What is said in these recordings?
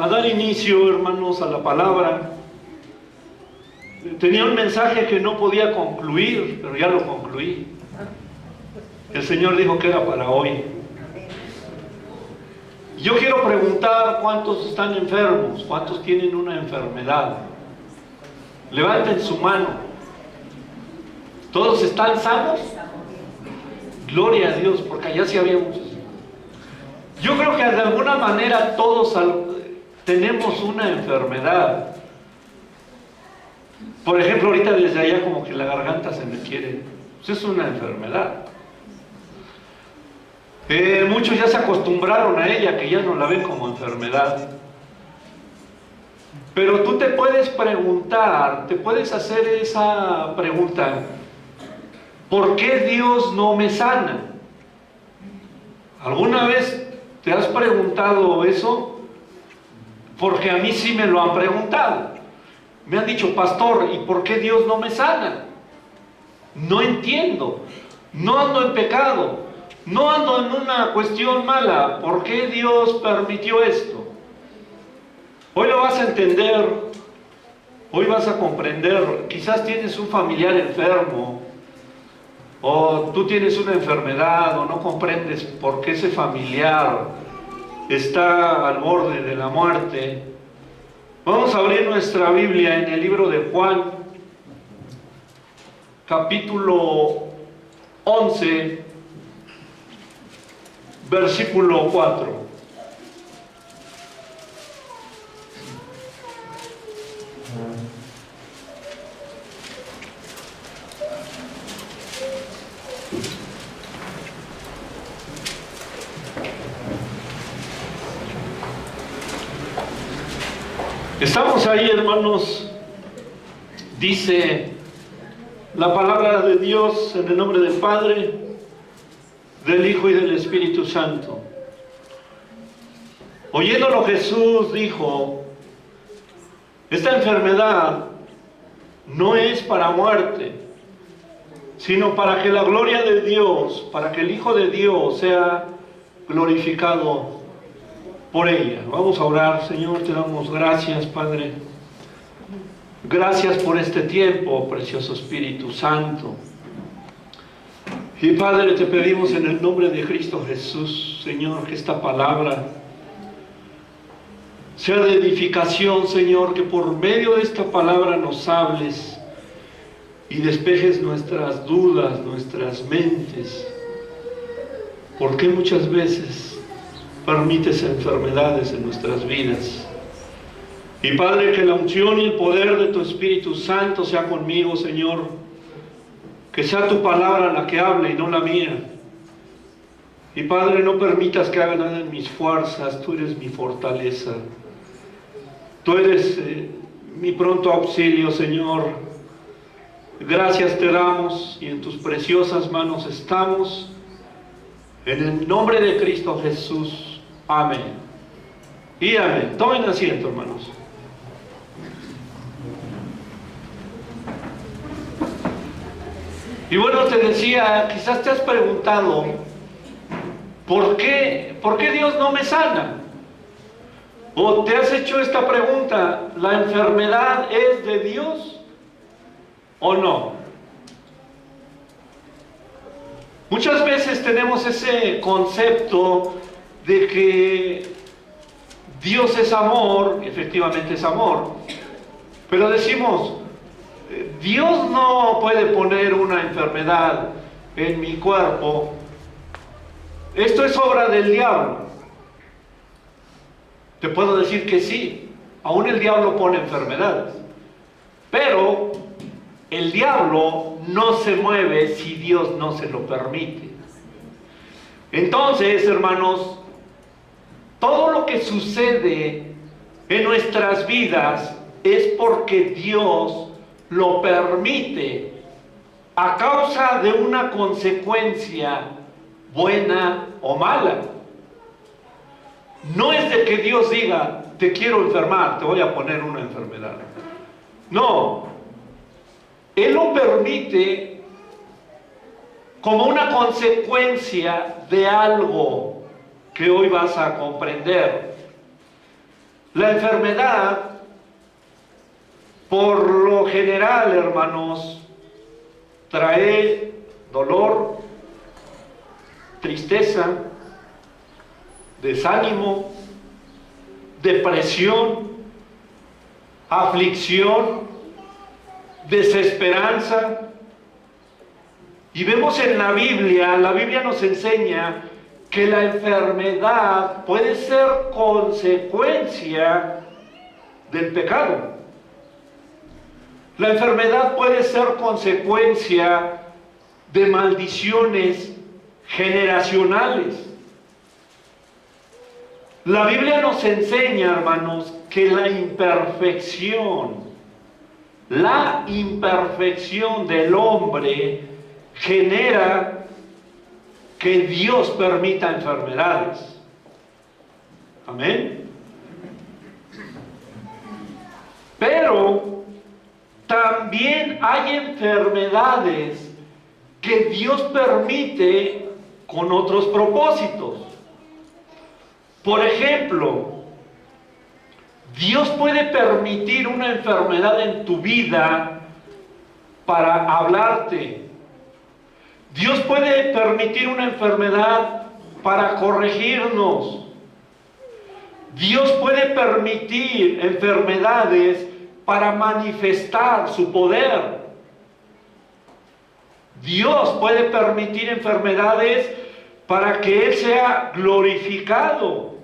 a dar inicio, hermanos, a la palabra. Tenía un mensaje que no podía concluir, pero ya lo concluí. El Señor dijo que era para hoy. Yo quiero preguntar cuántos están enfermos, cuántos tienen una enfermedad. Levanten su mano. ¿Todos están sanos? Gloria a Dios, porque allá sí había muchos. Yo creo que de alguna manera todos tenemos una enfermedad. Por ejemplo, ahorita desde allá como que la garganta se me quiere. Pues es una enfermedad. Muchos ya se acostumbraron a ella, que ya no la ven como enfermedad. Pero tú te puedes preguntar, te puedes hacer esa pregunta: ¿por qué Dios no me sana? ¿Alguna vez te has preguntado eso? Porque a mí sí me lo han preguntado. Me han dicho: pastor, ¿y por qué Dios no me sana? No entiendo. No ando en pecado. No ando en una cuestión mala. ¿Por qué Dios permitió esto? Hoy lo vas a entender. Hoy vas a comprender. Quizás tienes un familiar enfermo, o tú tienes una enfermedad, o no comprendes por qué ese familiar está al borde de la muerte. Vamos a abrir nuestra Biblia en el libro de Juan, capítulo 11, versículo 4. Estamos ahí, hermanos. Dice la palabra de Dios en el nombre del Padre, del Hijo y del Espíritu Santo. Oyéndolo Jesús dijo: esta enfermedad no es para muerte, sino para que la gloria de Dios, para que el Hijo de Dios sea glorificado por ella. Vamos a orar. Señor, te damos gracias, Padre. Gracias por este tiempo, precioso Espíritu Santo. Y Padre, te pedimos en el nombre de Cristo Jesús, Señor, que esta palabra sea de edificación, Señor, que por medio de esta palabra nos hables y despejes nuestras dudas, nuestras mentes. Porque muchas veces permites enfermedades en nuestras vidas. Y Padre, que la unción y el poder de tu Espíritu Santo sea conmigo, Señor. Que sea tu palabra la que hable y no la mía. Y Padre, no permitas que haga nada en mis fuerzas. Tú eres mi fortaleza. Tú eres mi pronto auxilio, Señor. Gracias te damos y en tus preciosas manos estamos. En el nombre de Cristo Jesús. Amén. Y amén. Tomen asiento, hermanos. Y bueno, te decía, quizás te has preguntado, ¿por qué Dios no me sana? O te has hecho esta pregunta: ¿la enfermedad es de Dios o no? Muchas veces tenemos ese concepto de que Dios es amor, efectivamente es amor, pero decimos: Dios no puede poner una enfermedad en mi cuerpo, esto es obra del diablo. Te puedo decir que sí, aún el diablo pone enfermedades, pero el diablo no se mueve si Dios no se lo permite. Entonces, hermanos, todo lo que sucede en nuestras vidas es porque Dios lo permite a causa de una consecuencia buena o mala. No es de que Dios diga: te quiero enfermar, te voy a poner una enfermedad. No, Él lo permite como una consecuencia de algo que hoy vas a comprender. La enfermedad, por lo general, hermanos, trae dolor, tristeza, desánimo, depresión, aflicción, desesperanza. Y vemos en la Biblia nos enseña que la enfermedad puede ser consecuencia del pecado. La enfermedad puede ser consecuencia de maldiciones generacionales. La Biblia nos enseña, hermanos, que la imperfección del hombre genera que Dios permita enfermedades. Amén. Pero también hay enfermedades que Dios permite con otros propósitos. Por ejemplo, Dios puede permitir una enfermedad en tu vida para hablarte. Dios puede permitir una enfermedad para corregirnos. Dios puede permitir enfermedades para manifestar su poder. Dios puede permitir enfermedades para que Él sea glorificado.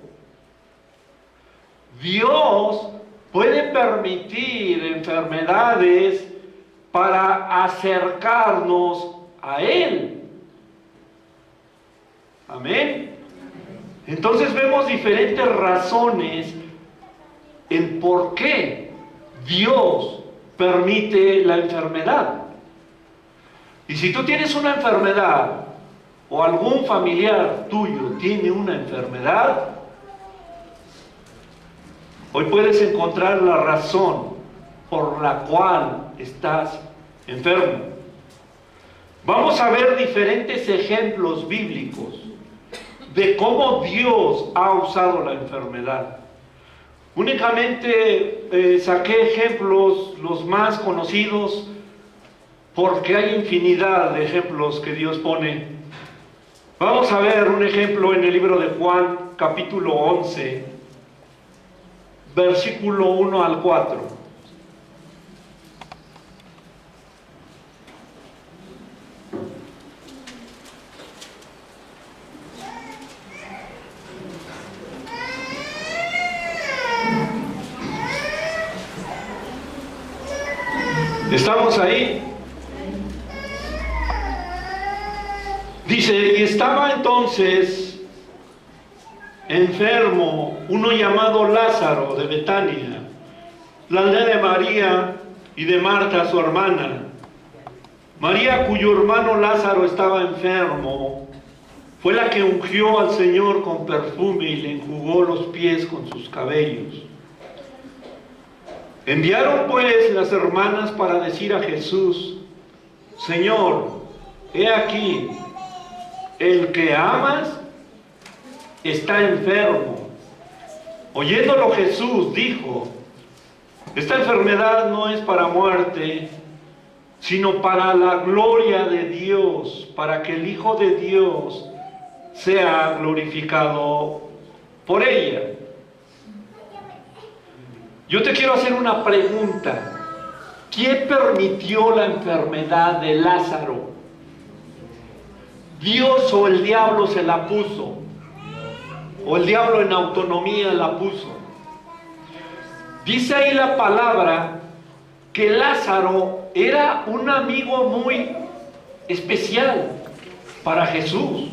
Dios puede permitir enfermedades para acercarnos a Él. Amén. Entonces vemos diferentes razones en por qué Dios permite la enfermedad. Y si tú tienes una enfermedad o algún familiar tuyo tiene una enfermedad, hoy puedes encontrar la razón por la cual estás enfermo. Vamos a ver diferentes ejemplos bíblicos de cómo Dios ha usado la enfermedad. Únicamente saqué ejemplos los más conocidos, porque hay infinidad de ejemplos que Dios pone. Vamos a ver un ejemplo en el libro de Juan, capítulo 11, versículo 1 al 4. ¿Estamos ahí? Dice, y estaba entonces enfermo uno llamado Lázaro de Betania, la aldea de María y de Marta su hermana. María, cuyo hermano Lázaro estaba enfermo, fue la que ungió al Señor con perfume y le enjugó los pies con sus cabellos. Enviaron pues las hermanas para decir a Jesús, Señor, he aquí, el que amas está enfermo. Oyéndolo Jesús dijo, esta enfermedad no es para muerte, sino para la gloria de Dios, para que el Hijo de Dios sea glorificado por ella. Yo te quiero hacer una pregunta. ¿Quién permitió la enfermedad de Lázaro? ¿Dios o el diablo se la puso? ¿O el diablo en autonomía la puso? Dice ahí la palabra que Lázaro era un amigo muy especial para Jesús.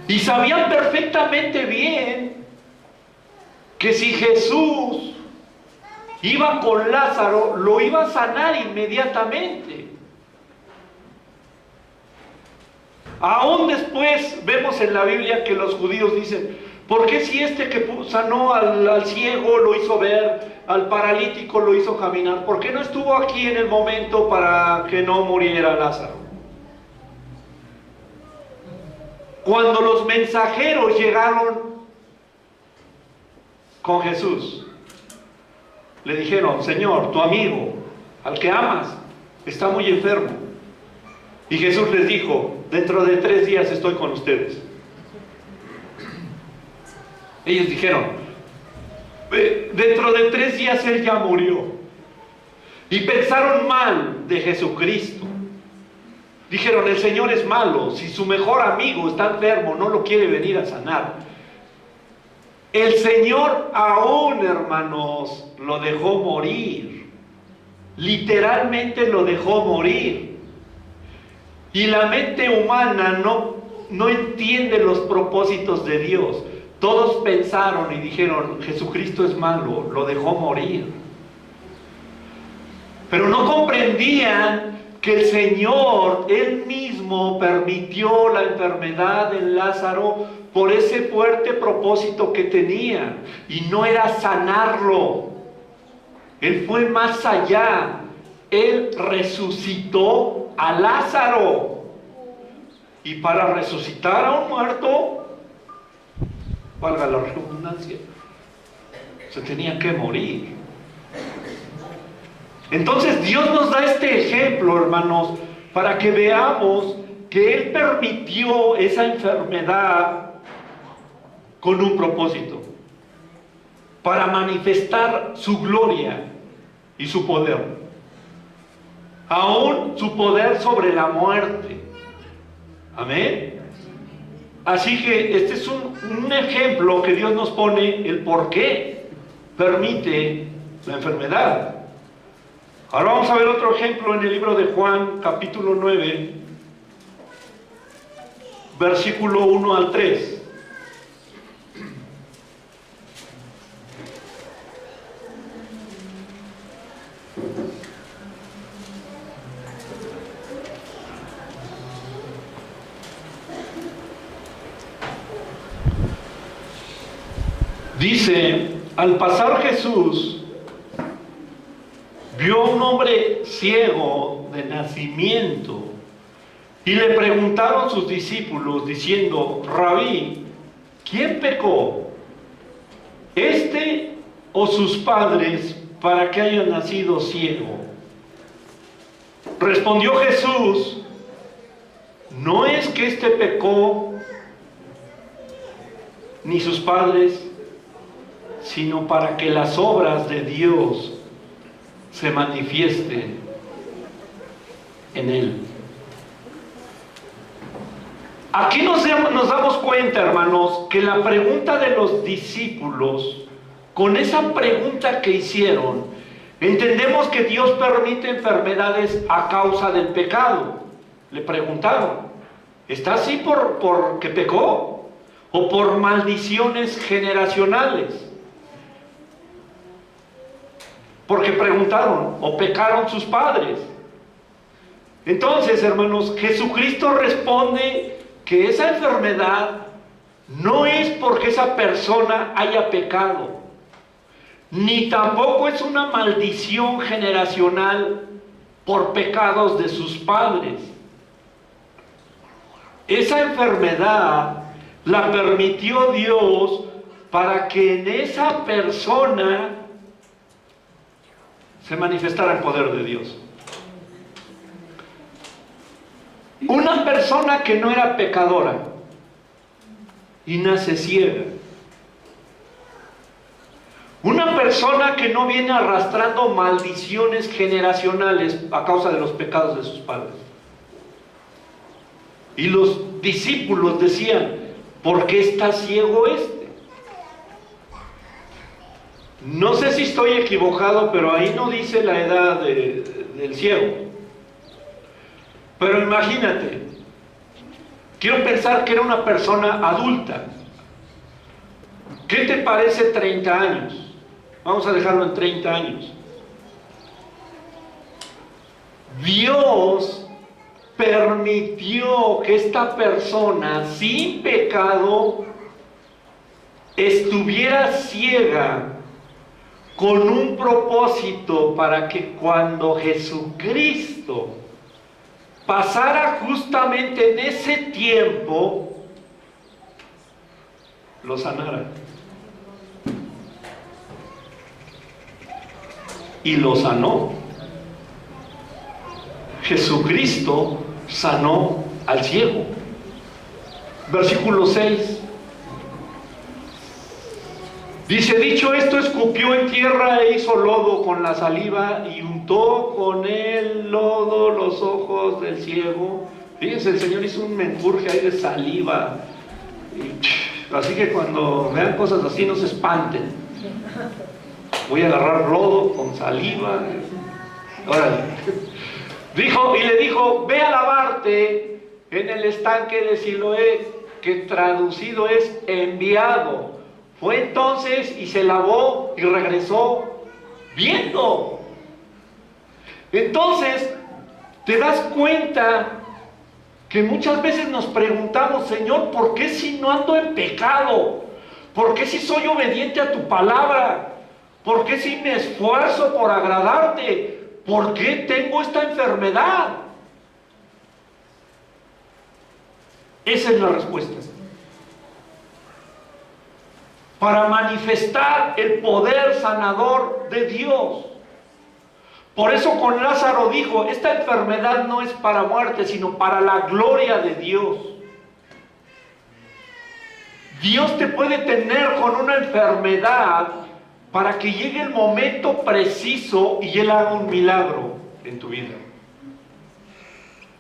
Y sabían perfectamente bien que si Jesús iba con Lázaro, lo iba a sanar inmediatamente. Aún después vemos en la Biblia que los judíos dicen, ¿por qué si este que sanó al ciego lo hizo ver, al paralítico lo hizo caminar? ¿Por qué no estuvo aquí en el momento para que no muriera Lázaro? Cuando los mensajeros llegaron con Jesús. Le dijeron: Señor, tu amigo, al que amas, está muy enfermo. Y Jesús les dijo: dentro de 3 días estoy con ustedes. Ellos dijeron: dentro de 3 días Él ya murió. Y pensaron mal de Jesucristo. Dijeron: el Señor es malo, si su mejor amigo está enfermo, no lo quiere venir a sanar. El Señor aún, hermanos, lo dejó morir. Literalmente lo dejó morir. Y la mente humana no entiende los propósitos de Dios. Todos pensaron y dijeron: Jesucristo es malo, lo dejó morir. Pero no comprendían que el Señor, Él mismo, permitió la enfermedad de Lázaro por ese fuerte propósito que tenía. Y no era sanarlo. Él fue más allá. Él resucitó a Lázaro. Y para resucitar a un muerto, valga la redundancia, se tenía que morir. Entonces Dios nos da este ejemplo, hermanos, para que veamos que Él permitió esa enfermedad con un propósito, para manifestar su gloria y su poder, aún su poder sobre la muerte. Amén. Así que este es un ejemplo que Dios nos pone, el por qué permite la enfermedad. Ahora vamos a ver otro ejemplo en el libro de Juan, capítulo 9, versículo 1 al 3. Dice: al pasar Jesús vio a un hombre ciego de nacimiento, y le preguntaron sus discípulos diciendo: Rabí, ¿quién pecó, este o sus padres, para que haya nacido ciego? Respondió Jesús: no es que este pecó ni sus padres, sino para que las obras de Dios se manifiesten en él. Aquí nos damos cuenta, hermanos, que la pregunta de los discípulos, con esa pregunta que hicieron, entendemos que Dios permite enfermedades a causa del pecado. Le preguntaron: ¿está así porque pecó o por maldiciones generacionales? Porque preguntaron: ¿o pecaron sus padres? Entonces, hermanos, Jesucristo responde que esa enfermedad no es porque esa persona haya pecado, ni tampoco es una maldición generacional por pecados de sus padres. Esa enfermedad la permitió Dios para que en esa persona se manifestara el poder de Dios. Una persona que no era pecadora y nace ciega. Una persona que no viene arrastrando maldiciones generacionales a causa de los pecados de sus padres. Y los discípulos decían: ¿por qué está ciego este? No sé si estoy equivocado, pero ahí no dice la edad del ciego. Pero imagínate, quiero pensar que era una persona adulta. ¿Qué te parece 30 años? Vamos a dejarlo en 30 años. Dios permitió que esta persona sin pecado estuviera ciega con un propósito, para que cuando Jesucristo pasara justamente en ese tiempo, lo sanara. y lo sanó. Jesucristo sanó al ciego. Versículo 6. Dice, dicho esto, escupió en tierra e hizo lodo con la saliva y untó con el lodo los ojos del ciego. Fíjense, el Señor hizo un menjurje ahí de saliva. Así que cuando vean cosas así, no se espanten. Voy a agarrar lodo con saliva. Órale. Dijo, y le dijo, ve a lavarte en el estanque de Siloé, que traducido es enviado. Fue entonces y se lavó y regresó viendo. Entonces, te das cuenta que muchas veces nos preguntamos, Señor, ¿por qué si no ando en pecado? ¿Por qué si soy obediente a tu palabra? ¿Por qué si me esfuerzo por agradarte? ¿Por qué tengo esta enfermedad? Esa es la respuesta. Para manifestar el poder sanador de Dios. Por eso con Lázaro dijo, esta enfermedad no es para muerte, sino para la gloria de Dios. Dios te puede tener con una enfermedad para que llegue el momento preciso y Él haga un milagro en tu vida.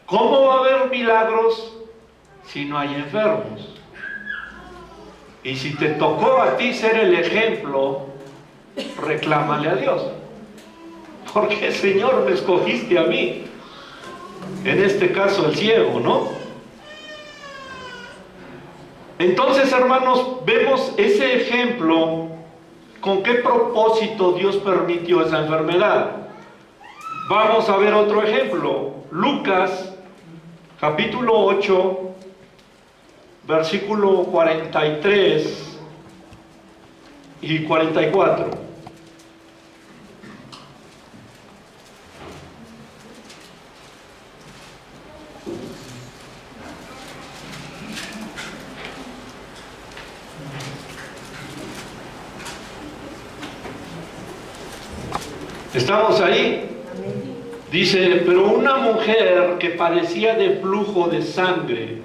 ¿Cómo va a haber milagros si no hay enfermos? Y si te tocó a ti ser el ejemplo, reclámale a Dios. Porque Señor, me escogiste a mí. En este caso el ciego, ¿no? Entonces, hermanos, vemos ese ejemplo. ¿Con qué propósito Dios permitió esa enfermedad? Vamos a ver otro ejemplo. Lucas, capítulo 8, versículo 43 y 44. ¿Estamos ahí? Dice, pero una mujer que padecía de flujo de sangre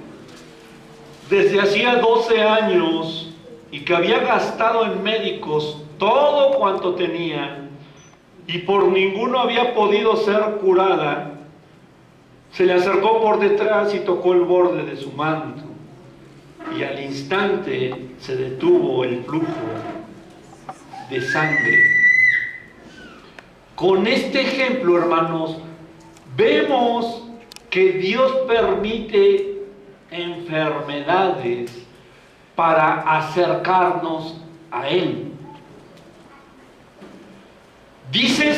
desde hacía 12 años y que había gastado en médicos todo cuanto tenía y por ninguno había podido ser curada, se le acercó por detrás y tocó el borde de su manto, y al instante se detuvo el flujo de sangre. Con este ejemplo, hermanos, vemos que Dios permite enfermedades para acercarnos a Él. Dice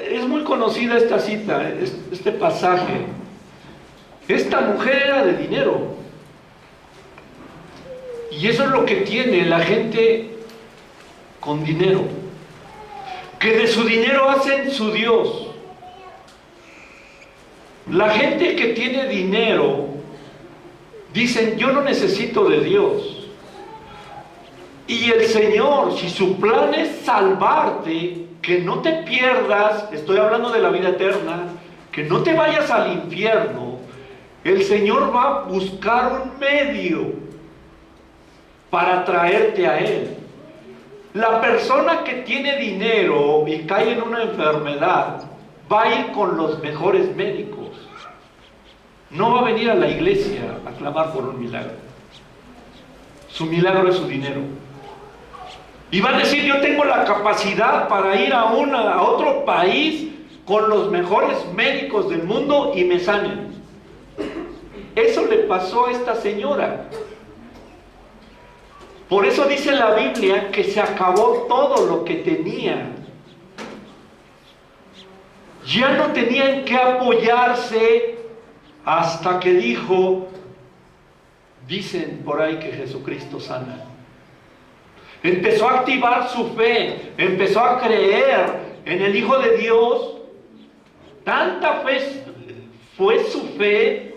es muy conocida esta cita, este pasaje. Esta mujer era de dinero. Y eso es lo que tiene la gente con dinero. Que de su dinero hacen su Dios. La gente que tiene dinero dicen, yo no necesito de Dios. Y el Señor, si su plan es salvarte, que no te pierdas, estoy hablando de la vida eterna, que no te vayas al infierno, el Señor va a buscar un medio para traerte a Él. La persona que tiene dinero y cae en una enfermedad va a ir con los mejores médicos. No va a venir a la iglesia a clamar por un milagro. Su milagro es su dinero. Y va a decir, yo tengo la capacidad para ir a otro país con los mejores médicos del mundo y me sanen. Eso le pasó a esta señora. Por eso dice la Biblia que se acabó todo lo que tenía. Ya no tenía en qué apoyarse hasta que dijo, dicen por ahí que Jesucristo sana. Empezó a activar su fe, empezó a creer en el Hijo de Dios. Tanta fe fue su fe,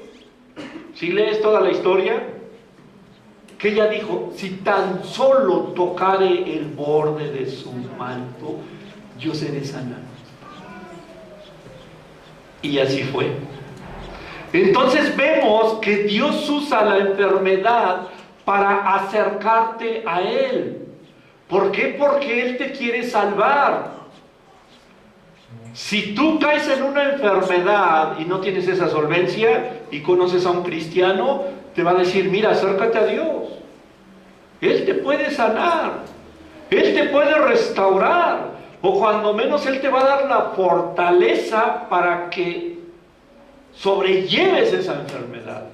si lees toda la historia, que ella dijo, si tan solo tocare el borde de su manto, yo seré sana. Y así fue. Entonces vemos que Dios usa la enfermedad para acercarte a Él. ¿Por qué? Porque Él te quiere salvar. Si tú caes en una enfermedad y no tienes esa solvencia y conoces a un cristiano, te va a decir, mira, acércate a Dios. Él te puede sanar. Él te puede restaurar. O cuando menos Él te va a dar la fortaleza para que sobrelleves esa enfermedad.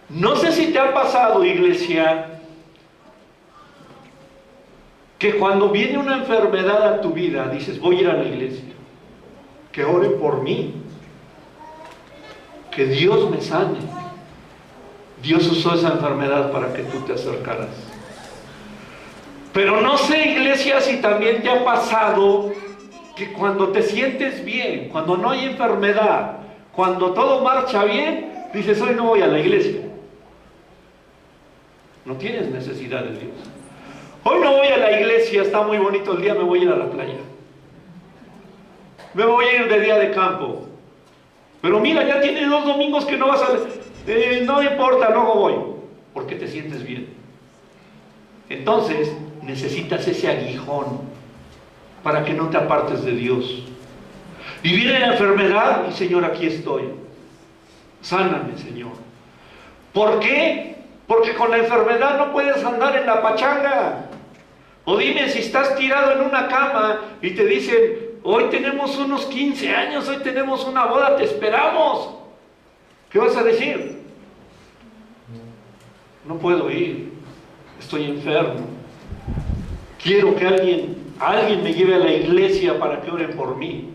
No sé si te ha pasado, iglesia, que cuando viene una enfermedad a tu vida, dices, voy a ir a la iglesia, que oren por mí, que Dios me sane. Dios usó esa enfermedad para que tú te acercaras. Pero no sé, iglesia, si también te ha pasado que cuando te sientes bien, cuando no hay enfermedad, cuando todo marcha bien, dices, hoy no voy a la iglesia. No tienes necesidad de Dios. Hoy no voy a la iglesia, está muy bonito el día, me voy a ir a la playa. Me voy a ir de día de campo. Pero mira, ya tienes 2 domingos que no vas a... no importa, luego voy. Porque te sientes bien. Entonces, necesitas ese aguijón para que no te apartes de Dios. Y viene la enfermedad y Señor, aquí estoy. Sáname, Señor. ¿Por qué? Porque con la enfermedad no puedes andar en la pachanga. O dime, si estás tirado en una cama y te dicen, hoy tenemos unos 15 años, hoy tenemos una boda, te esperamos. ¿Qué vas a decir? No puedo ir, estoy enfermo. Quiero que alguien me lleve a la iglesia para que oren por mí.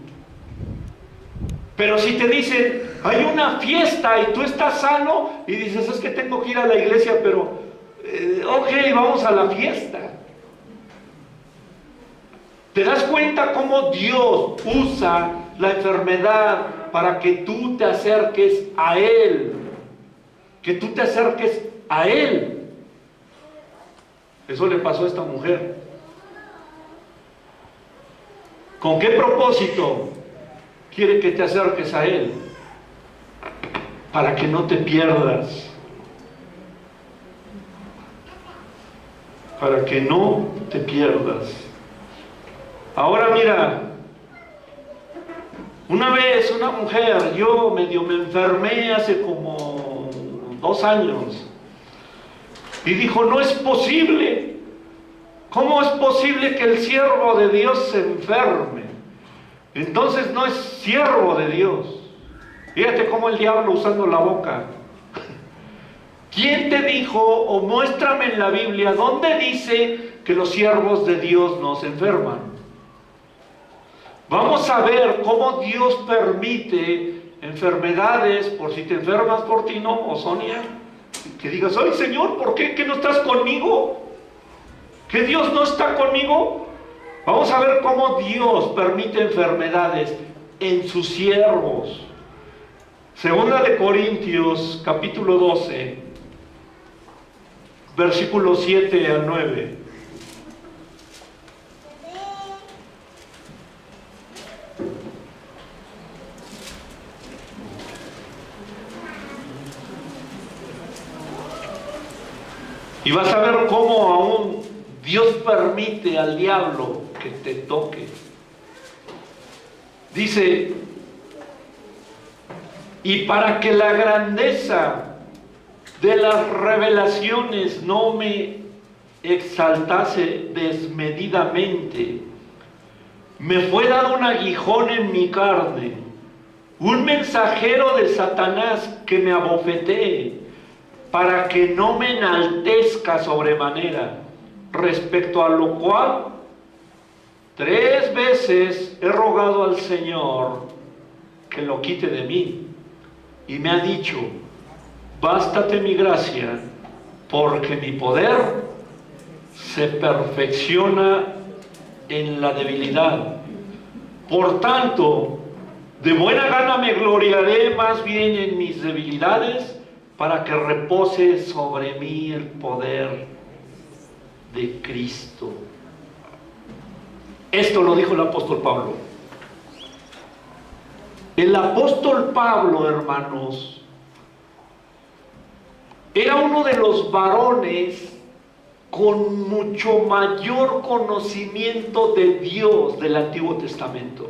Pero si te dicen, hay una fiesta y tú estás sano y dices, es que tengo que ir a la iglesia, pero ok, vamos a la fiesta. ¿Te das cuenta cómo Dios usa la enfermedad para que tú te acerques a Él? Que tú te acerques a Él. Eso le pasó a esta mujer. ¿Con qué propósito quiere que te acerques a Él? Para que no te pierdas. Para que no te pierdas. Ahora mira, una vez una mujer, yo medio me enfermé hace como 2 años, y dijo, no es posible. ¿Cómo es posible que el siervo de Dios se enferme? Entonces no es siervo de Dios. Fíjate cómo el diablo usando la boca. ¿Quién te dijo, o muéstrame en la Biblia, dónde dice que los siervos de Dios no se enferman? Vamos a ver cómo Dios permite enfermedades, por si te enfermas por ti, ¿no? O Sonia, que digas, ay Señor, ¿por qué que no estás conmigo? ¿Que Dios no está conmigo? Vamos a ver cómo Dios permite enfermedades en sus siervos. Segunda de Corintios, capítulo 12, versículos 7 al 9. Y vas a ver cómo aún Dios permite al diablo que te toque. Dice, y para que la grandeza de las revelaciones no me exaltase desmedidamente, me fue dado un aguijón en mi carne, un mensajero de Satanás que me abofetee, para que no me enaltezca sobremanera, respecto a lo cual 3 veces he rogado al Señor que lo quite de mí, y me ha dicho, bástate mi gracia, porque mi poder se perfecciona en la debilidad. Por tanto, de buena gana me gloriaré más bien en mis debilidades, para que repose sobre mí el poder de Cristo. Esto lo dijo el apóstol Pablo. El apóstol Pablo, hermanos, era uno de los varones con mucho mayor conocimiento de Dios del Antiguo Testamento.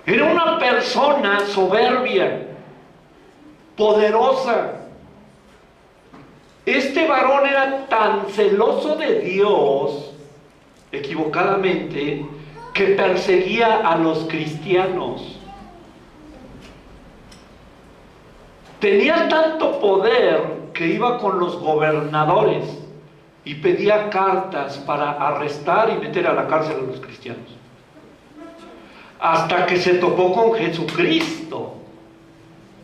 Era una persona soberbia, poderosa. Este varón era tan celoso de Dios, equivocadamente, que perseguía a los cristianos. Tenía tanto poder que iba con los gobernadores y pedía cartas para arrestar y meter a la cárcel a los cristianos. Hasta que se topó con Jesucristo,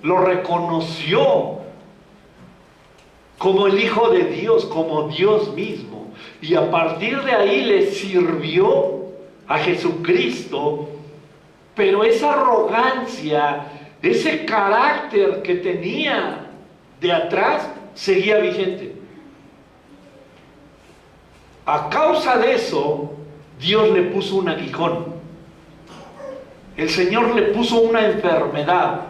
lo reconoció como el Hijo de Dios, como Dios mismo, y a partir de ahí le sirvió a Jesucristo. Pero esa arrogancia, ese carácter que tenía de atrás, seguía vigente. A causa de eso, Dios le puso un aguijón. El Señor le puso una enfermedad.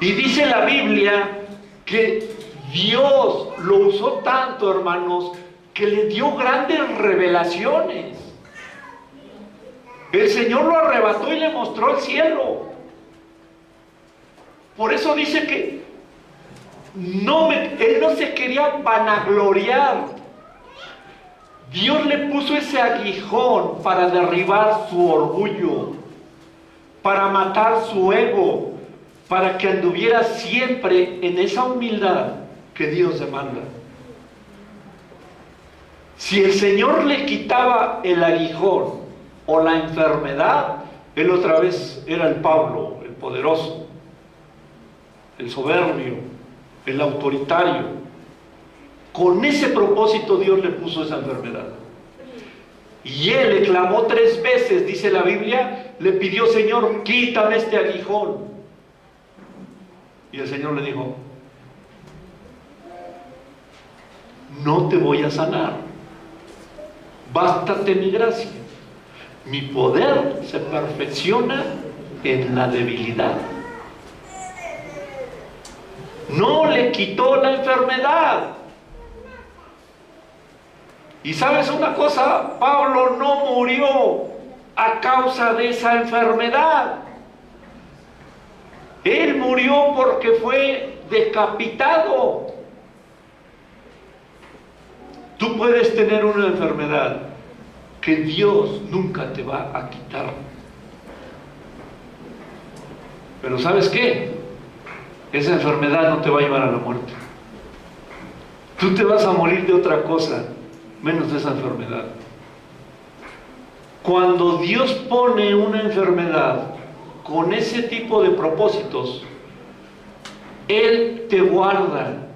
Y dice la Biblia que Dios lo usó tanto, hermanos, que le dio grandes revelaciones. El Señor lo arrebató y le mostró el cielo. Por eso dice que él no se quería vanagloriar. Dios le puso ese aguijón para derribar su orgullo, para matar su ego, para que anduviera siempre en esa humildad que Dios demanda. Si el Señor le quitaba el aguijón o la enfermedad, él otra vez era el Pablo, el poderoso, el soberbio, el autoritario. Con ese propósito Dios le puso esa enfermedad. Y él le clamó 3 veces, dice la Biblia, le pidió: Señor, quítame este aguijón. Y el Señor le dijo: no te voy a sanar, bástate mi gracia, mi poder se perfecciona en la debilidad. No le quitó la enfermedad. Y sabes una cosa, Pablo no murió a causa de esa enfermedad. Él murió porque fue decapitado. Tú puedes tener una enfermedad que Dios nunca te va a quitar. Pero ¿sabes qué? Esa enfermedad no te va a llevar a la muerte. Tú te vas a morir de otra cosa, menos de esa enfermedad. Cuando Dios pone una enfermedad con ese tipo de propósitos, Él te guarda,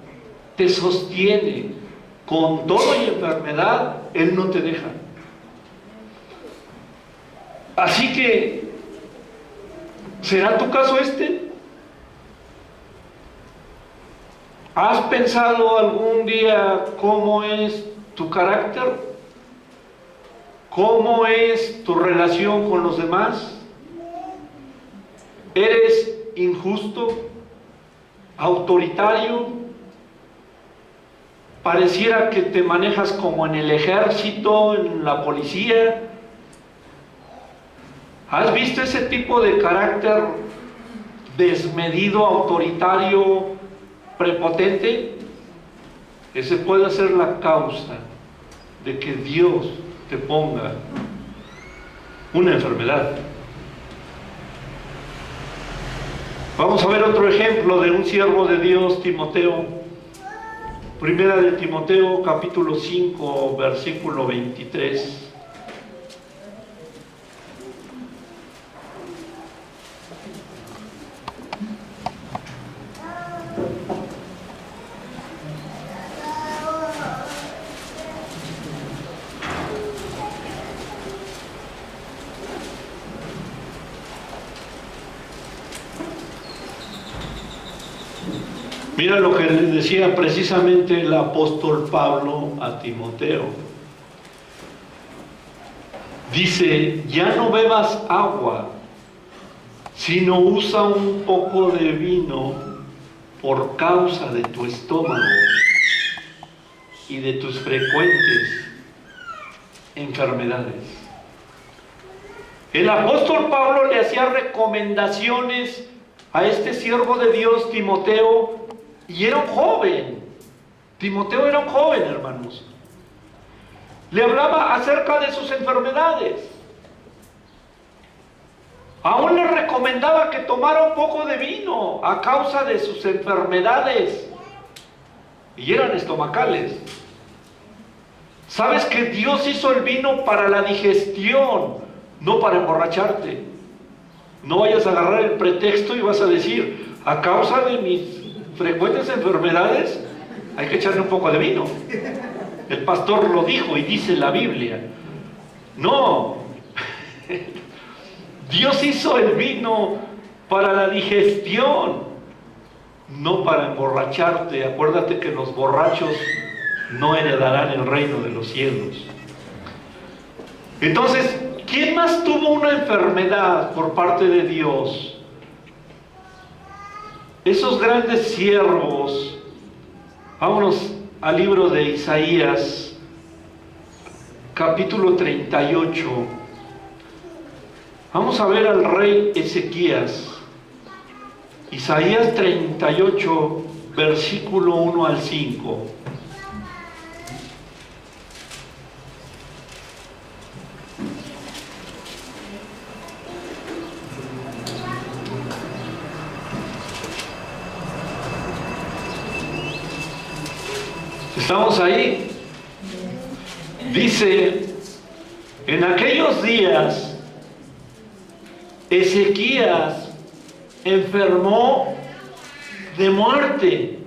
te sostiene. Con dolor y enfermedad, Él no te deja. Así que, ¿será tu caso este? ¿Has pensado algún día cómo es tu carácter? ¿Cómo es tu relación con los demás? ¿Eres injusto? ¿Autoritario? Pareciera que te manejas como en el ejército, en la policía. ¿Has visto ese tipo de carácter desmedido, autoritario, prepotente? Ese puede ser la causa de que Dios te ponga una enfermedad. Vamos a ver otro ejemplo de un siervo de Dios, Timoteo. Primera de Timoteo, capítulo 5, versículo 23. Mira lo que le decía precisamente el apóstol Pablo a Timoteo. Dice, ya no bebas agua, sino usa un poco de vino por causa de tu estómago y de tus frecuentes enfermedades. El apóstol Pablo le hacía recomendaciones a este siervo de Dios, Timoteo, y era un joven. Timoteo era un joven, hermanos. Le hablaba acerca de sus enfermedades. Aún le recomendaba que tomara un poco de vino a causa de sus enfermedades. Y eran estomacales. ¿Sabes que Dios hizo el vino para la digestión, no para emborracharte? No vayas a agarrar el pretexto y vas a decir, a causa de mis frecuentes enfermedades, hay que echarle un poco de vino. El pastor lo dijo y dice la Biblia. No. Dios hizo el vino para la digestión, no para emborracharte. Acuérdate que los borrachos no heredarán el reino de los cielos. Entonces, ¿quién más tuvo una enfermedad por parte de Dios? Esos grandes siervos. Vámonos al libro de Isaías, capítulo 38. Vamos a ver al rey Ezequías. Isaías 38, versículo 1 al 5. ¿Estamos ahí? Dice, en aquellos días, Ezequías enfermó de muerte,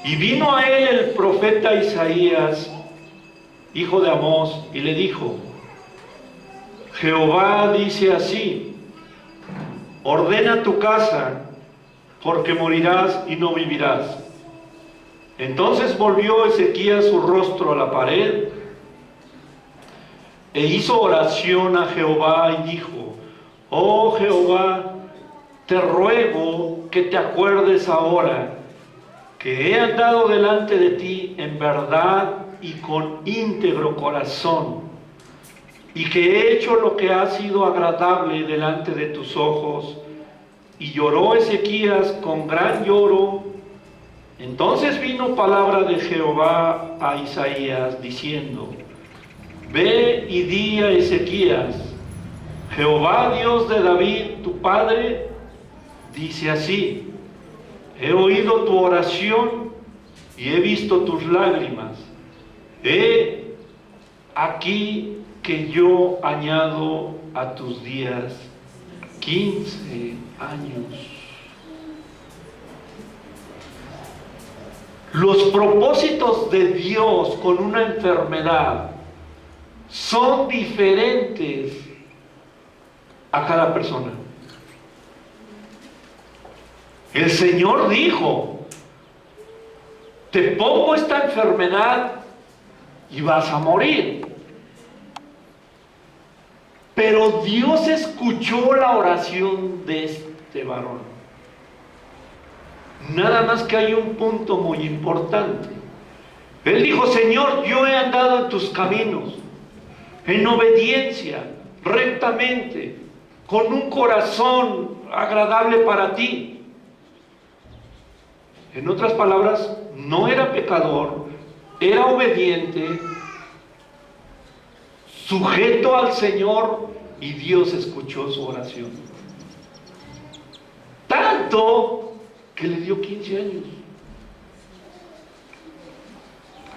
y vino a él el profeta Isaías, hijo de Amós, y le dijo, Jehová dice así, ordena tu casa, porque morirás y no vivirás. Entonces volvió Ezequías su rostro a la pared e hizo oración a Jehová y dijo, oh Jehová, te ruego que te acuerdes ahora que he andado delante de ti en verdad y con íntegro corazón, y que he hecho lo que ha sido agradable delante de tus ojos. Y lloró Ezequías con gran lloro. Entonces vino palabra de Jehová a Isaías, diciendo, ve y di a Ezequías, Jehová Dios de David, tu padre, dice así, he oído tu oración y he visto tus lágrimas. He aquí que yo añado a tus días 15 años. Los propósitos de Dios con una enfermedad son diferentes a cada persona. El Señor dijo, te pongo esta enfermedad y vas a morir. Pero Dios escuchó la oración de este varón. Nada más que hay un punto muy importante. Él dijo, Señor, yo he andado en tus caminos, en obediencia, rectamente, con un corazón agradable para ti. En otras palabras, no era pecador, era obediente, sujeto al Señor, y Dios escuchó su oración. Tanto que le dio 15 años.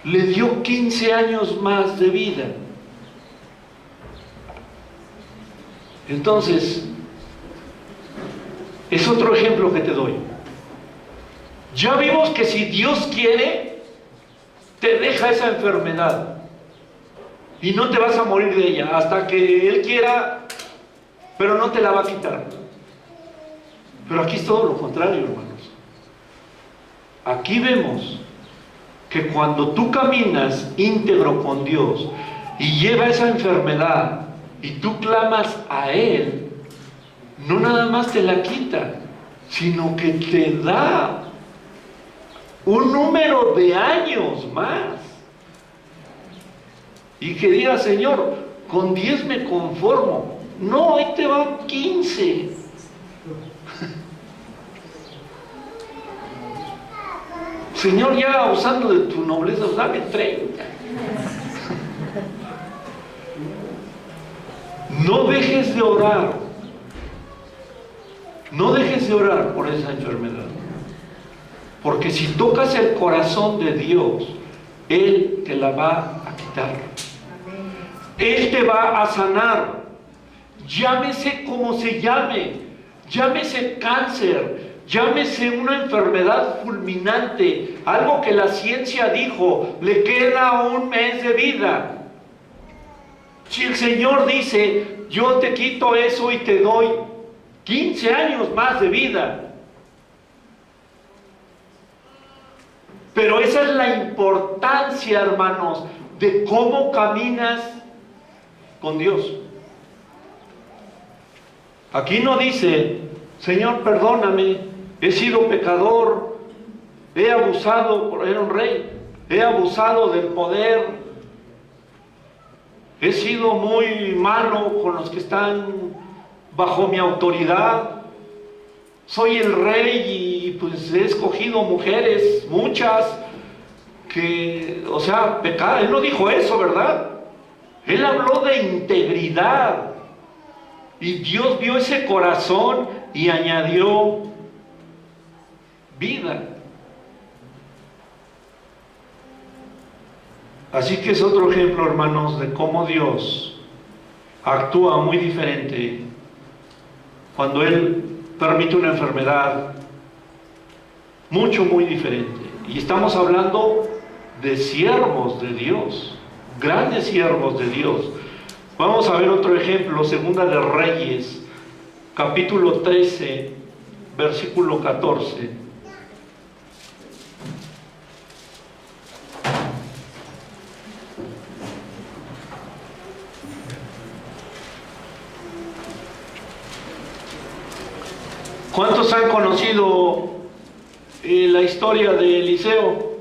Le dio 15 años más de vida. Entonces, es otro ejemplo que te doy. Ya vimos que si Dios quiere, te deja esa enfermedad y no te vas a morir de ella hasta que Él quiera, pero no te la va a quitar. Pero aquí es todo lo contrario, hermanos. Aquí vemos que cuando tú caminas íntegro con Dios, y lleva esa enfermedad y tú clamas a Él, no nada más te la quita, sino que te da un número de años más. Y que diga, Señor, con 10 me conformo. No, ahí te van 15. Señor, ya usando de tu nobleza, dame 30. No dejes de orar. No dejes de orar por esa enfermedad. Porque si tocas el corazón de Dios, Él te la va a quitar. Él te va a sanar. Llámese como se llame. Llámese cáncer. Llámese una enfermedad fulminante. Algo que la ciencia dijo, le queda 1 mes de vida. Si el Señor dice, yo te quito eso y te doy 15 años más de vida. Pero esa es la importancia, hermanos, de cómo caminas con Dios. Aquí no dice, Señor, perdóname, he sido pecador, he abusado, por ser un rey, he abusado del poder, he sido muy malo con los que están bajo mi autoridad, soy el rey y pues he escogido mujeres, muchas, que, o sea, pecar. Él no dijo eso, ¿verdad? Él habló de integridad. Y Dios vio ese corazón y añadió vida. Así que es otro ejemplo, hermanos, de cómo Dios actúa muy diferente cuando Él permite una enfermedad, muy diferente. Y estamos hablando de siervos de Dios, grandes siervos de Dios. Vamos a ver otro ejemplo, Segunda de Reyes, capítulo 13, versículo 14. ¿Cuántos han conocido la historia de Eliseo?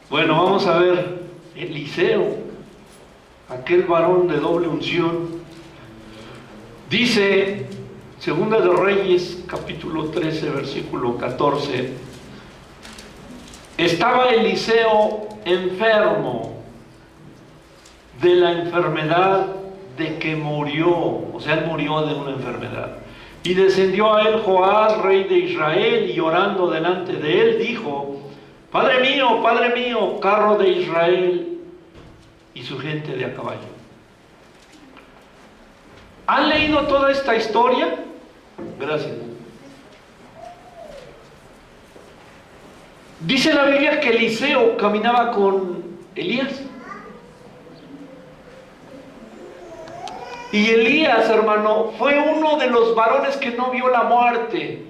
Bueno, vamos a ver. Eliseo, aquel varón de doble unción. Dice, Segunda de Reyes, capítulo 13, versículo 14. Estaba Eliseo enfermo de la enfermedad de que murió, o sea, él murió de una enfermedad. Y descendió a él Joás, rey de Israel, y orando delante de él, dijo, Padre mío, carro de Israel y su gente de a caballo. ¿Han leído toda esta historia? Gracias. Dice la Biblia que Eliseo caminaba con Elías. Y Elías, hermano, fue uno de los varones que no vio la muerte.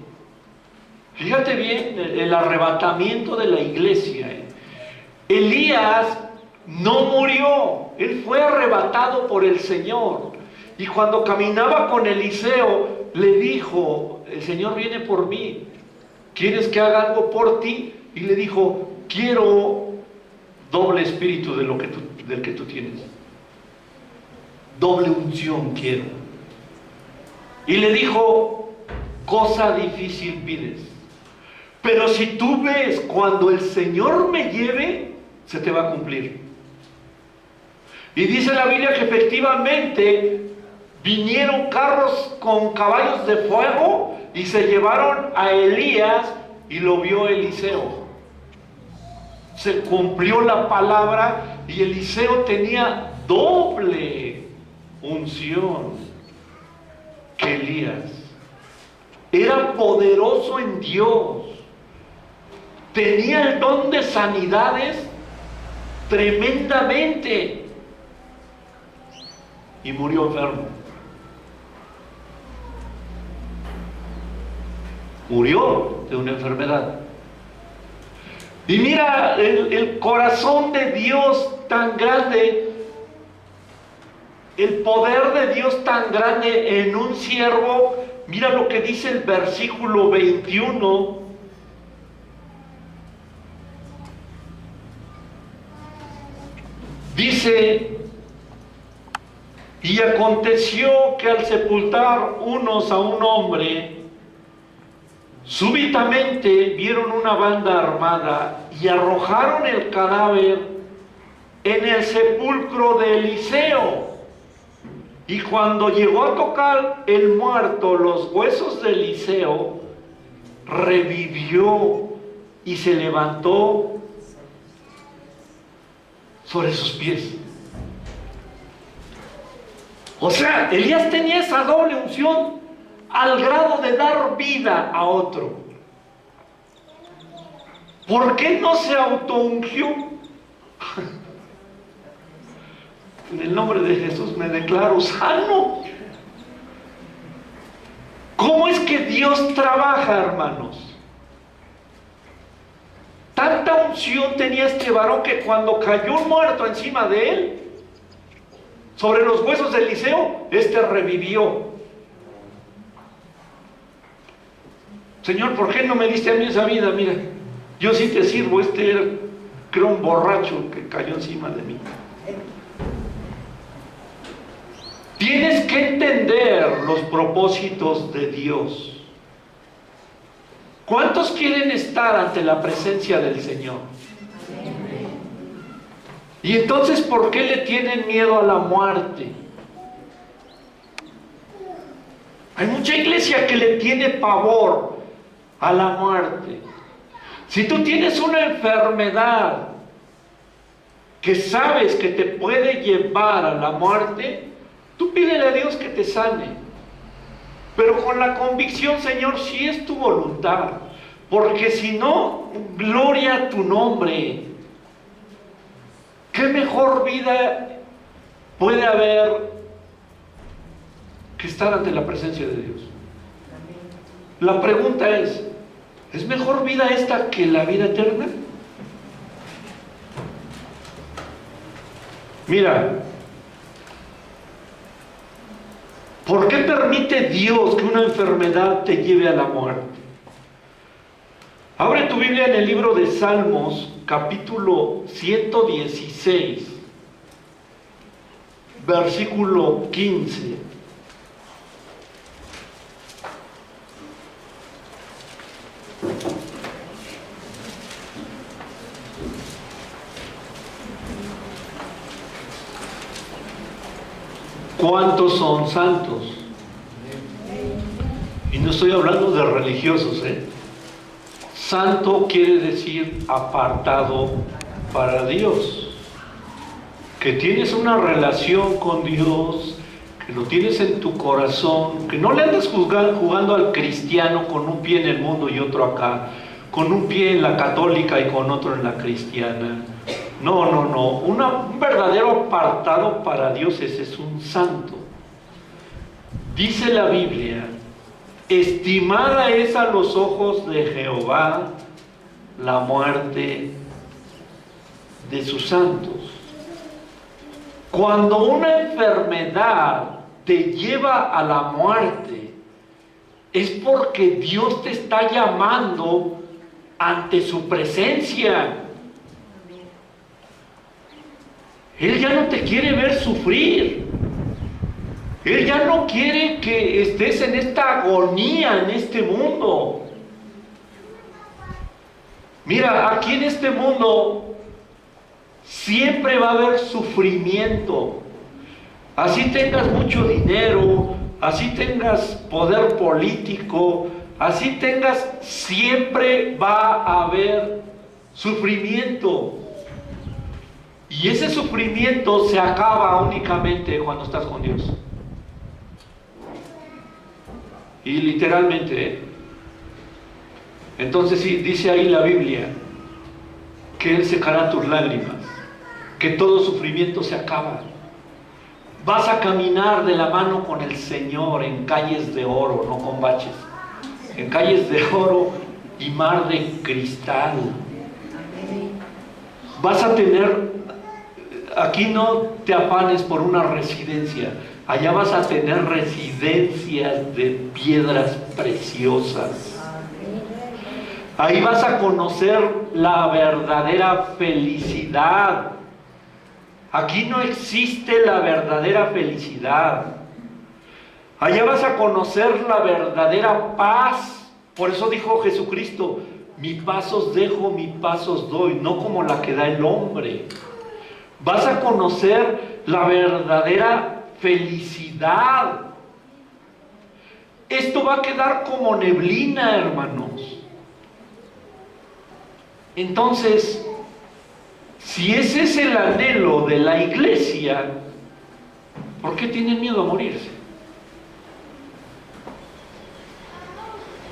Fíjate bien el arrebatamiento de la iglesia. Elías no murió, él fue arrebatado por el Señor. Y cuando caminaba con Eliseo, le dijo, el Señor viene por mí, ¿quieres que haga algo por ti? Y le dijo, quiero doble espíritu del que tú tienes. Doble unción quiero. Y le dijo, cosa difícil pides. Pero si tú ves, cuando el Señor me lleve, se te va a cumplir. Y dice la Biblia que efectivamente vinieron carros con caballos de fuego y se llevaron a Elías y lo vio Eliseo. Se cumplió la palabra y Eliseo tenía doble unción que Elías. Era poderoso en Dios. Tenía el don de sanidades tremendamente. Y murió enfermo. Murió de una enfermedad. Y mira el corazón de Dios tan grande, el poder de Dios tan grande en un siervo. Mira lo que dice el versículo 21. Dice: y aconteció que al sepultar unos a un hombre, súbitamente vieron una banda armada y arrojaron el cadáver en el sepulcro de Eliseo. Y cuando llegó a tocar el muerto los huesos de Eliseo, revivió y se levantó sobre sus pies. O sea, Elías tenía esa doble unción al grado de dar vida a otro. ¿Por qué no se autoungió? En el nombre de Jesús me declaro sano. ¿Cómo es que Dios trabaja, hermanos? Tanta unción tenía este varón que cuando cayó un muerto encima de él, sobre los huesos de Eliseo, este revivió. Señor, ¿por qué no me diste a mí esa vida? Mira, yo sí te sirvo. Este era, creo, un borracho que cayó encima de mí. Tienes que entender los propósitos de Dios. ¿Cuántos quieren estar ante la presencia del Señor? Y entonces, ¿por qué le tienen miedo a la muerte? Hay mucha iglesia que le tiene pavor a la muerte. Si tú tienes una enfermedad que sabes que te puede llevar a la muerte, tú pídele a Dios que te sane, pero con la convicción: Señor, si es tu voluntad, porque si no, gloria a tu nombre. ¿Qué mejor vida puede haber que estar ante la presencia de Dios? La pregunta ¿es mejor vida esta que la vida eterna? Mira, ¿por qué permite Dios que una enfermedad te lleve a la muerte? Abre tu Biblia en el libro de Salmos, capítulo 116, versículo 15. ¿Cuántos son santos? Y no estoy hablando de religiosos, Santo quiere decir apartado para Dios. Que tienes una relación con Dios, que lo tienes en tu corazón, que no le andas jugando al cristiano con un pie en el mundo y otro acá, con un pie en la católica y con otro en la cristiana. No. Un verdadero apartado para Dios, ese es un santo. Dice la Biblia: estimada es a los ojos de Jehová la muerte de sus santos. Cuando una enfermedad te lleva a la muerte, es porque Dios te está llamando ante su presencia. Él ya no te quiere ver sufrir. Él ya no quiere que estés en esta agonía, en este mundo. Mira, aquí en este mundo siempre va a haber sufrimiento. Así tengas mucho dinero, así tengas poder político, así tengas, siempre va a haber sufrimiento. Y ese sufrimiento se acaba únicamente cuando estás con Dios. Y literalmente, Entonces sí, dice ahí la Biblia que Él secará tus lágrimas, que todo sufrimiento se acaba. Vas a caminar de la mano con el Señor en calles de oro, no con baches, en calles de oro y mar de cristal. Vas a tener, aquí no te afanes por una residencia, allá vas a tener residencias de piedras preciosas. Ahí vas a conocer la verdadera felicidad. Aquí no existe la verdadera felicidad. Allá vas a conocer la verdadera paz. Por eso dijo Jesucristo: mi paz os dejo, mi paz os doy, no como la que da el hombre. Vas a conocer la verdadera felicidad. Esto va a quedar como neblina, hermanos. Entonces, si ese es el anhelo de la iglesia, ¿por qué tienen miedo a morirse?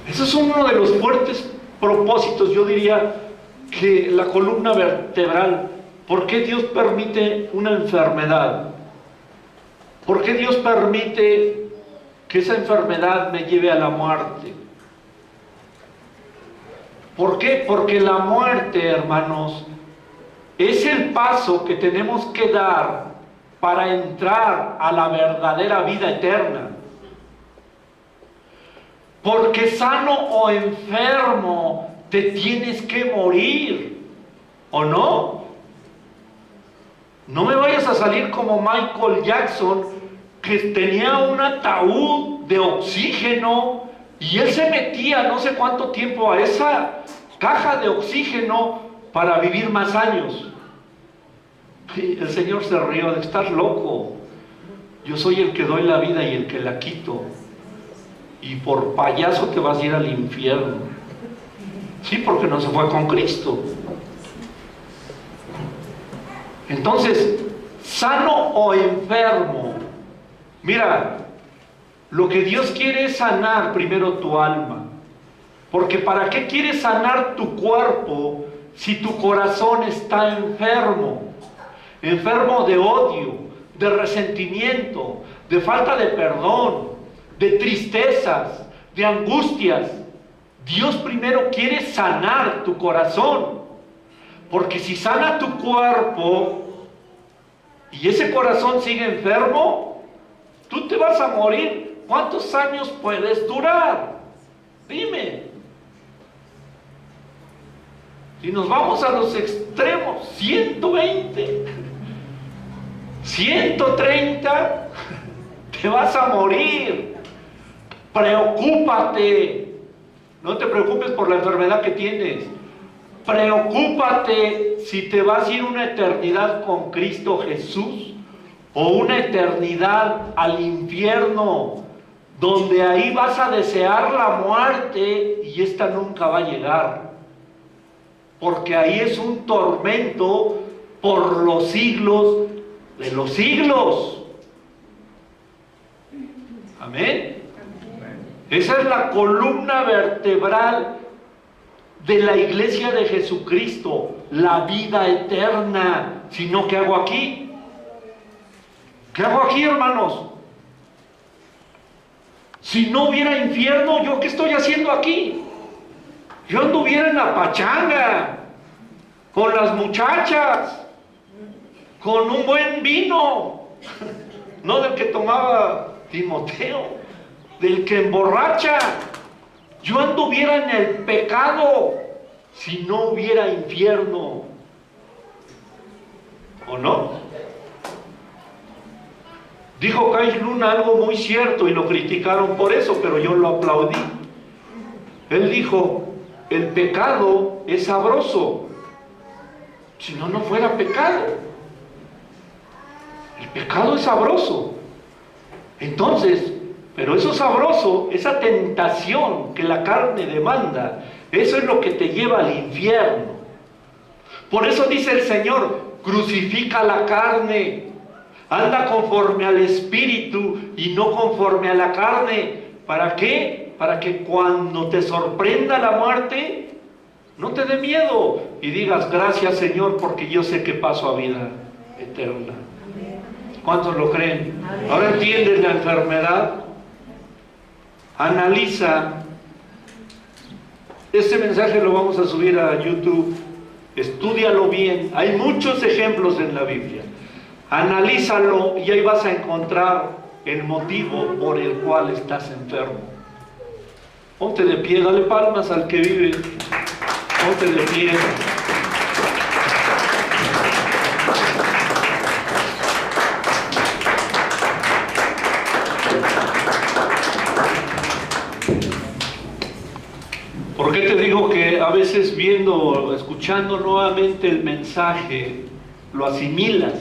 Eso es uno de los fuertes propósitos, yo diría, que la columna vertebral. ¿Por qué Dios permite una enfermedad? ¿Por qué Dios permite que esa enfermedad me lleve a la muerte? ¿Por qué? Porque la muerte, hermanos, es el paso que tenemos que dar para entrar a la verdadera vida eterna. Porque sano o enfermo te tienes que morir, ¿o no? No me vayas a salir como Michael Jackson, que tenía un ataúd de oxígeno y él se metía no sé cuánto tiempo a esa caja de oxígeno para vivir más años. Y el Señor se rió: de estar loco. Yo soy el que doy la vida y el que la quito. Y por payaso te vas a ir al infierno. Sí, porque no se fue con Cristo. Entonces, sano o enfermo, mira, lo que Dios quiere es sanar primero tu alma. Porque ¿para qué quieres sanar tu cuerpo si tu corazón está enfermo? Enfermo de odio, de resentimiento, de falta de perdón, de tristezas, de angustias. Dios primero quiere sanar tu corazón. Porque si sana tu cuerpo y ese corazón sigue enfermo, tú te vas a morir. ¿Cuántos años puedes durar? Dime. Si nos vamos a los extremos, 120, 130, te vas a morir. Preocúpate. No te preocupes por la enfermedad que tienes. Preocúpate si te vas a ir una eternidad con Cristo Jesús o una eternidad al infierno, donde ahí vas a desear la muerte y esta nunca va a llegar, porque ahí es un tormento por los siglos de los siglos. Amén. Esa es la columna vertebral de la iglesia de Jesucristo, la vida eterna. Si no, ¿qué hago aquí? ¿Qué hago aquí, hermanos? Si no hubiera infierno, ¿yo qué estoy haciendo aquí? Yo anduviera en la pachanga, con las muchachas, con un buen vino, no del que tomaba Timoteo, del que emborracha. Yo anduviera en el pecado si no hubiera infierno, ¿o no? Dijo Kais Luna algo muy cierto y lo criticaron por eso, pero yo lo aplaudí. Él dijo: el pecado es sabroso. Si no, no fuera pecado. El pecado es sabroso. Entonces, pero eso sabroso, esa tentación que la carne demanda, eso es lo que te lleva al infierno. Por eso dice el Señor: crucifica la carne, anda conforme al Espíritu y no conforme a la carne. ¿Para qué? Para que cuando te sorprenda la muerte, no te dé miedo y digas: gracias, Señor, porque yo sé que paso a vida eterna. ¿Cuántos lo creen? Ahora entiendes la enfermedad. Analiza. Este mensaje lo vamos a subir a YouTube. Estúdialo bien. Hay muchos ejemplos en la Biblia. Analízalo y ahí vas a encontrar el motivo por el cual estás enfermo. Ponte de pie, dale palmas al que vive. Ponte de pie. ¿Por qué te digo que a veces viendo, escuchando nuevamente el mensaje, lo asimilas?